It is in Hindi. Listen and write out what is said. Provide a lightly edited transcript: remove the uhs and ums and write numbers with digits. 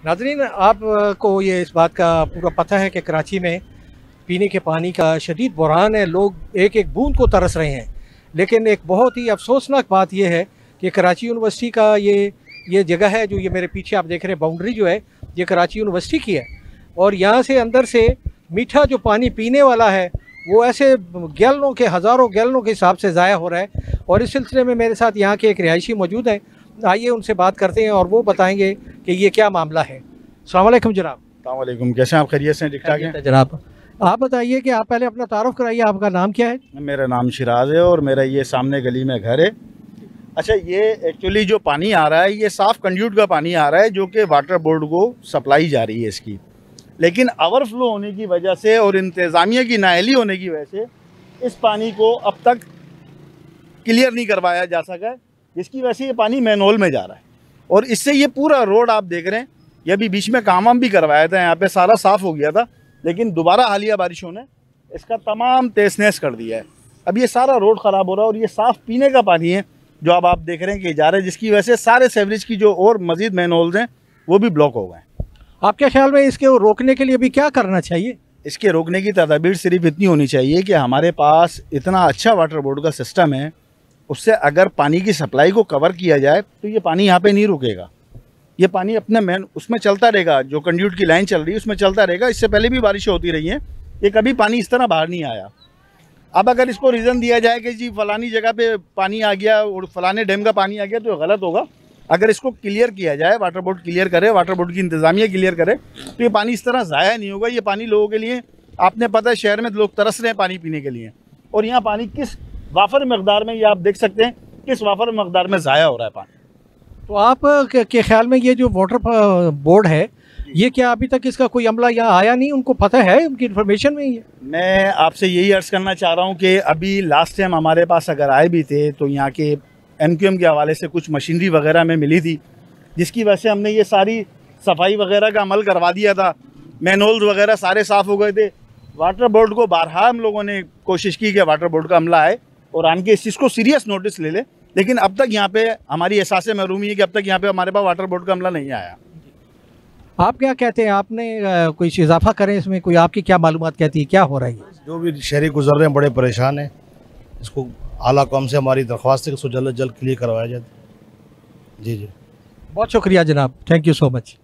नाज़रीन, आप को ये इस बात का पूरा पता है कि कराची में पीने के पानी का शदीद बुहरान है। लोग एक एक बूंद को तरस रहे हैं। लेकिन एक बहुत ही अफसोसनाक बात यह है कि कराची यूनिवर्सिटी का ये जगह है, जो ये मेरे पीछे आप देख रहे हैं, बाउंड्री जो है ये कराची यूनिवर्सिटी की है। और यहाँ से अंदर से मीठा जो पानी पीने वाला है वो ऐसे गैलनों के, हज़ारों गैलनों के हिसाब से ज़ाया हो रहा है। और इस सिलसिले में मेरे साथ यहाँ के एक रिहायशी मौजूद हैं। आइए उनसे बात करते हैं और वो बताएंगे कि ये क्या मामला है। अस्सलाम वालेकुम जनाब। अस्सलाम वालेकुम, कैसे हैं आप? खैरियत से? ठीक ठाक हैं जनाब। आप बताइए कि आप पहले अपना तारुफ कराइए, आपका नाम क्या है? मेरा नाम शिराज है और मेरा ये सामने गली में घर है। अच्छा, ये एक्चुअली जो पानी आ रहा है ये साफ़ कंड्यूट का पानी आ रहा है जो कि वाटर बोर्ड को सप्लाई जा रही है इसकी, लेकिन ओवरफ्लो होने की वजह से और इंतज़ामिया की नाअहली होने की वजह से इस पानी को अब तक क्लियर नहीं करवाया जा सका है, जिसकी वजह से ये पानी मैनहोल में जा रहा है। और इससे ये पूरा रोड आप देख रहे हैं, ये भी बीच में काम भी करवाया था, यहाँ पे सारा साफ़ हो गया था, लेकिन दोबारा हालिया बारिशों ने इसका तमाम तहस नहस कर दिया है। अब ये सारा रोड ख़राब हो रहा है और ये साफ़ पीने का पानी है जो अब आप देख रहे हैं कि जा रहा है, जिसकी वजह से सारे सेवरेज की जो और मज़ीद मैनहोल्स हैं वो भी ब्लॉक हो गए हैं। आपके ख्याल में इसके रोकने के लिए भी क्या करना चाहिए? इसके रोकने की तदाबीर सिर्फ इतनी होनी चाहिए कि हमारे पास इतना अच्छा वाटर बोर्ड का सिस्टम है, उससे अगर पानी की सप्लाई को कवर किया जाए तो ये पानी यहाँ पे नहीं रुकेगा। ये पानी अपने मेन उसमें चलता रहेगा, जो कंड्यूट की लाइन चल रही है उसमें चलता रहेगा। इससे पहले भी बारिशें होती रही हैं, ये कभी पानी इस तरह बाहर नहीं आया। अब अगर इसको रीज़न दिया जाए कि जी फलानी जगह पे पानी आ गया और फलाने डैम का पानी आ गया, तो गलत होगा। अगर इसको क्लियर किया जाए, वाटर बोर्ड क्लियर करे, वाटर बोर्ड की इंतज़ामिया क्लियर करे, तो ये पानी इस तरह ज़ाया नहीं होगा। ये पानी लोगों के लिए, आपने पता है शहर में लोग तरस रहे हैं पानी पीने के लिए, और यहाँ पानी किस वाफर मकदार में, ये आप देख सकते हैं किस वाफर मकदार में ज़ाया हो रहा है पानी। तो आप के ख्याल में ये जो वाटर बोर्ड है, ये क्या अभी तक इसका कोई अमला यहाँ आया नहीं? उनको पता है, उनकी इन्फॉर्मेशन में ही है? मैं आपसे यही अर्ज़ करना चाह रहा हूँ कि अभी लास्ट टाइम हमारे पास अगर आए भी थे तो यहाँ के एनक्यूएम के हवाले से कुछ मशीनरी वगैरह में मिली थी, जिसकी वजह से हमने ये सारी सफाई वगैरह का अमल करवा दिया था। मैनहोल्स वगैरह सारे साफ़ हो गए थे। वाटर बोर्ड को बारहा हम लोगों ने कोशिश की कि वाटर बोर्ड का अमला आए और आन के इस चीज़ को सीरियस नोटिस ले ले, लेकिन अब तक यहाँ पे हमारी एहसास महरूमी है कि अब तक यहाँ पे हमारे पास वाटर बोर्ड का अमला नहीं आया। आप क्या कहते हैं? आपने कोई इजाफा करें इसमें, कोई आपकी क्या मालूमात कहती है, क्या हो रहा है? जो भी शहरी गुजर रहे हैं बड़े परेशान हैं, इसको आला कौम से हमारी दरख्वास्त है कि इसको जल्द से जल्द क्लियर करवाया जाए। जी जी, बहुत शुक्रिया जनाब, थैंक यू सो मच।